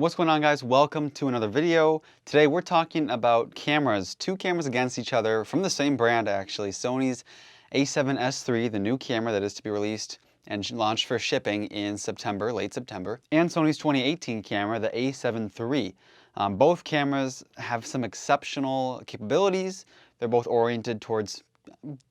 What's going on, guys? Welcome to another video. Today we're talking about cameras, two cameras against each other from the same brand actually. Sony's A7S III, the new camera that is to be released and launched for shipping in September, late September, and Sony's 2018 camera, the A7 III. Both cameras have some exceptional capabilities. They're both oriented towards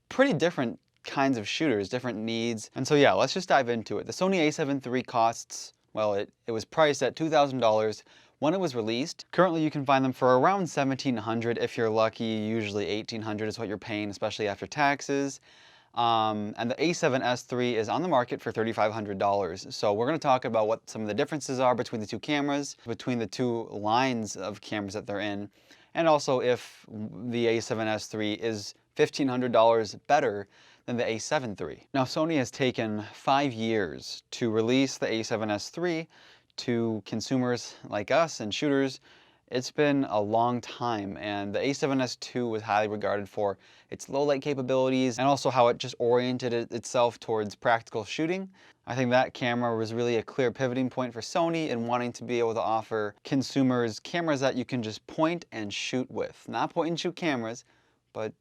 pretty different kinds of shooters, different needs. And so yeah, let's just dive into it. The Sony A7 III costs, well, it was priced at $2,000 when it was released. Currently, you can find them for around $1,700 if you're lucky. Usually $1,800 is what you're paying, especially after taxes. And the A7S III is on the market for $3,500. So we're going to talk about what some of the differences are between the two cameras, between the two lines of cameras that they're in, and also if the A7S III is $1,500 better than the A7 III. Now, Sony has taken 5 years to release the A7S III to consumers like us and shooters. It's been a long time, and the A7S II was highly regarded for its low light capabilities and also how it just oriented itself towards practical shooting. I think that camera was really a clear pivoting point for Sony in wanting to be able to offer consumers cameras that you can just point and shoot with. Not point and shoot cameras, but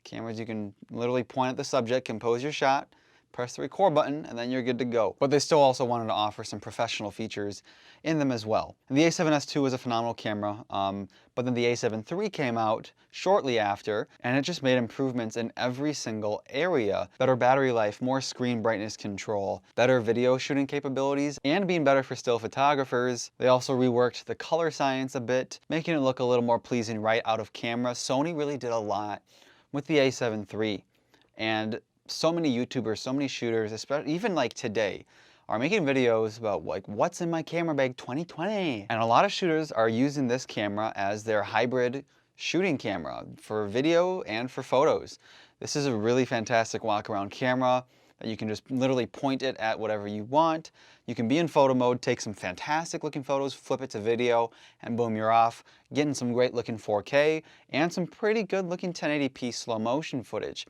cameras you can literally point at the subject, compose your shot, press the record button, and then you're good to go. But they still also wanted to offer some professional features in them as well. And the A7S II was a phenomenal camera, but then the A7 III came out shortly after, and it just made improvements in every single area. Better battery life, more screen brightness control, better video shooting capabilities, and being better for still photographers. They also reworked the color science a bit, making it look a little more pleasing right out of camera. Sony really did a lot with the A7 III, and so many YouTubers, so many shooters, especially even like today, are making videos about like what's in my camera bag 2020. And a lot of shooters are using this camera as their hybrid shooting camera for video and for photos. This is a really fantastic walk around camera that you can just literally point it at whatever you want. You can be in photo mode, take some fantastic looking photos, flip it to video, and boom, you're off, getting some great looking 4K and some pretty good looking 1080p slow motion footage.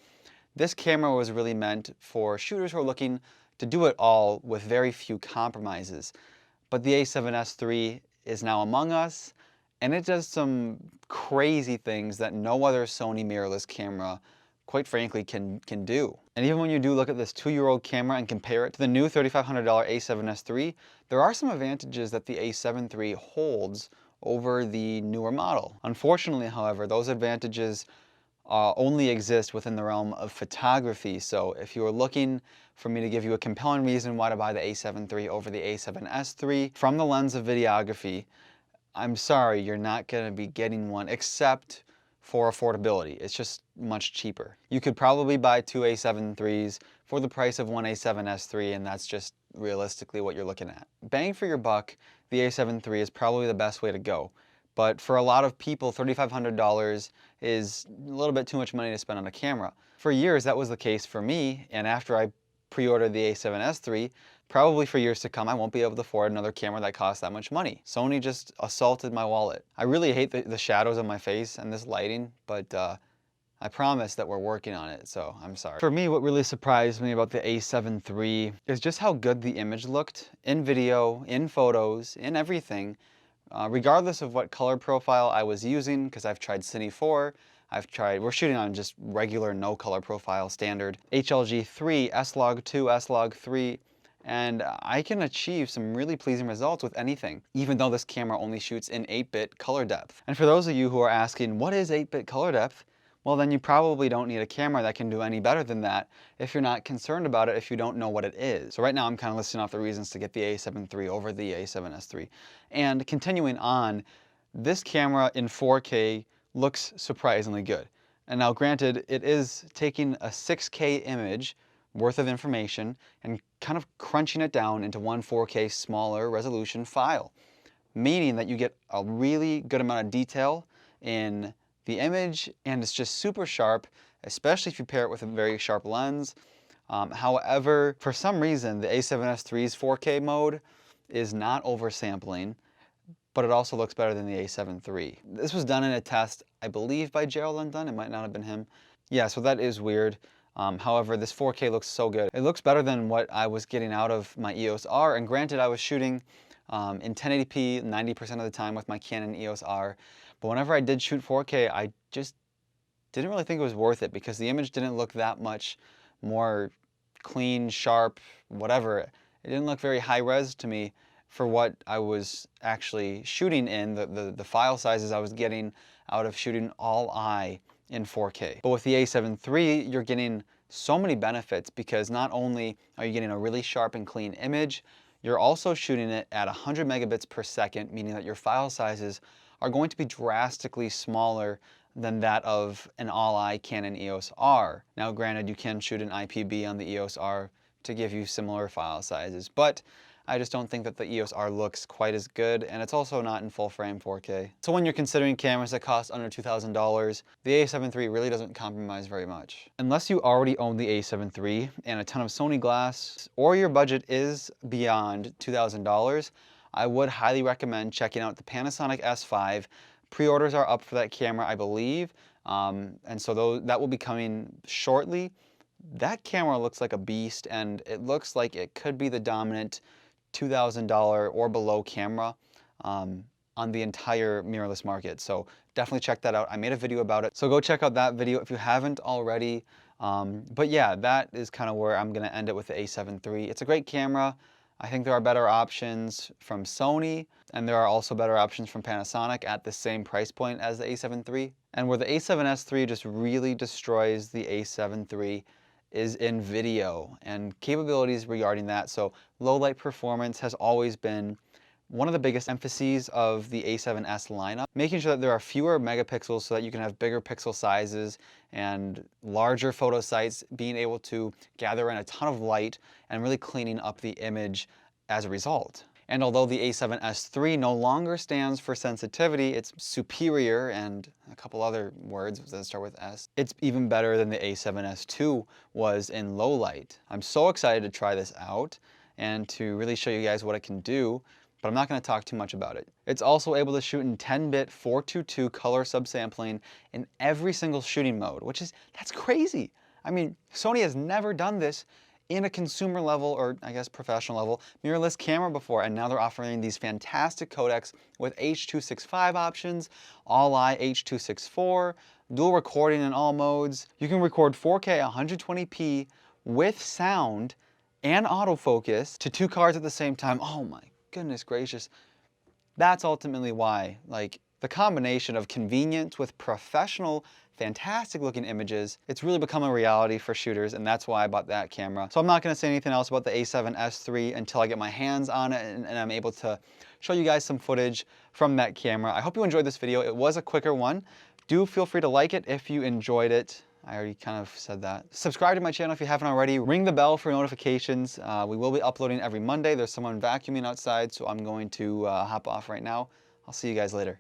This camera was really meant for shooters who are looking to do it all with very few compromises. But the A7S III is now among us, and it does some crazy things that no other Sony mirrorless camera, quite frankly, can do. And even when you do look at this 2-year-old camera and compare it to the new $3,500 A7S III, there are some advantages that the A7 III holds over the newer model. Unfortunately, however, those advantages only exist within the realm of photography. So if you were looking for me to give you a compelling reason why to buy the A7 III over the A7S III from the lens of videography, I'm sorry, you're not going to be getting one except for affordability. It's just much cheaper. You could probably buy 2 A7 IIIs for the price of one A7S III, and that's just realistically what you're looking at. Bang for your buck, the A7 III is probably the best way to go. But for a lot of people, $3,500 is a little bit too much money to spend on a camera. For years, that was the case for me, and after I pre-ordered the A7S III, probably for years to come, I won't be able to afford another camera that costs that much money. Sony just assaulted my wallet. I really hate the shadows on my face and this lighting, but I promise that we're working on it, so I'm sorry. For me, what really surprised me about the A7 III is just how good the image looked in video, in photos, in everything. Regardless of what color profile I was using, because I've tried Cine 4, we're shooting on just regular no color profile standard, HLG 3, S-Log 2, S-Log 3, and I can achieve some really pleasing results with anything, even though this camera only shoots in 8-bit color depth. And for those of you who are asking, what is 8-bit color depth? Well, then you probably don't need a camera that can do any better than that if you're not concerned about it, if you don't know what it is. So right now I'm kind of listing off the reasons to get the A7 III over the A7S III. And continuing on, this camera in 4K looks surprisingly good. And now granted, it is taking a 6K image worth of information and kind of crunching it down into one 4K smaller resolution file, meaning that you get a really good amount of detail in the image, and it's just super sharp, especially if you pair it with a very sharp lens. However, for some reason, the A7S III's 4K mode is not oversampling, but it also looks better than the A7 III. This was done in a test, I believe, by Gerald Undone. It might not have been him. Yeah, so that is weird. However, this 4K looks so good. It looks better than what I was getting out of my EOS R, and granted, I was shooting in 1080p 90% of the time with my Canon EOS R. But whenever I did shoot 4K, I just didn't really think it was worth it because the image didn't look that much more clean, sharp, whatever. It didn't look very high res to me for what I was actually shooting in, the file sizes I was getting out of shooting all I in 4K. But with the A7 III, you're getting so many benefits because not only are you getting a really sharp and clean image, you're also shooting it at 100 megabits per second, meaning that your file sizes are going to be drastically smaller than that of an all-I Canon EOS R. Now granted, you can shoot an IPB on the EOS R to give you similar file sizes, but I just don't think that the EOS R looks quite as good, and it's also not in full frame 4K. So when you're considering cameras that cost under $2,000, the A7 III really doesn't compromise very much. Unless you already own the A7 III and a ton of Sony glass, or your budget is beyond $2,000, I would highly recommend checking out the Panasonic S5. Pre-orders are up for that camera, I believe, and so that will be coming shortly. That camera looks like a beast, and it looks like it could be the dominant $2,000 or below camera on the entire mirrorless market. So definitely check that out. I made a video about it, so go check out that video if you haven't already. But yeah, that is kind of where I'm going to end it with the A7 III. It's a great camera. I think there are better options from Sony, and there are also better options from Panasonic at the same price point as the A7 III. And where the A7S III just really destroys the A7 III is in video and capabilities regarding that. So low light performance has always been one of the biggest emphases of the A7S lineup, making sure that there are fewer megapixels so that you can have bigger pixel sizes and larger photo sites, being able to gather in a ton of light and really cleaning up the image as a result. And although the A7S III no longer stands for sensitivity, it's superior and a couple other words that start with S, it's even better than the A7S II was in low light. I'm so excited to try this out and to really show you guys what it can do, but I'm not going to talk too much about it. It's also able to shoot in 10-bit 422 color subsampling in every single shooting mode, that's crazy. I mean, Sony has never done this in a consumer level, or I guess professional level, mirrorless camera before, and now they're offering these fantastic codecs with H.265 options, all-I H.264, dual recording in all modes. You can record 4K 120p with sound and autofocus to 2 cars at the same time. Oh my goodness gracious. That's ultimately why, like, the combination of convenience with professional, fantastic looking images, it's really become a reality for shooters, and that's why I bought that camera. So I'm not going to say anything else about the A7S III until I get my hands on it and I'm able to show you guys some footage from that camera. I hope you enjoyed this video. It was a quicker one. Do feel free to like it if you enjoyed it. I already kind of said that. Subscribe to my channel if you haven't already. Ring the bell for notifications. We will be uploading every Monday. There's someone vacuuming outside, so I'm going to hop off right now. I'll see you guys later.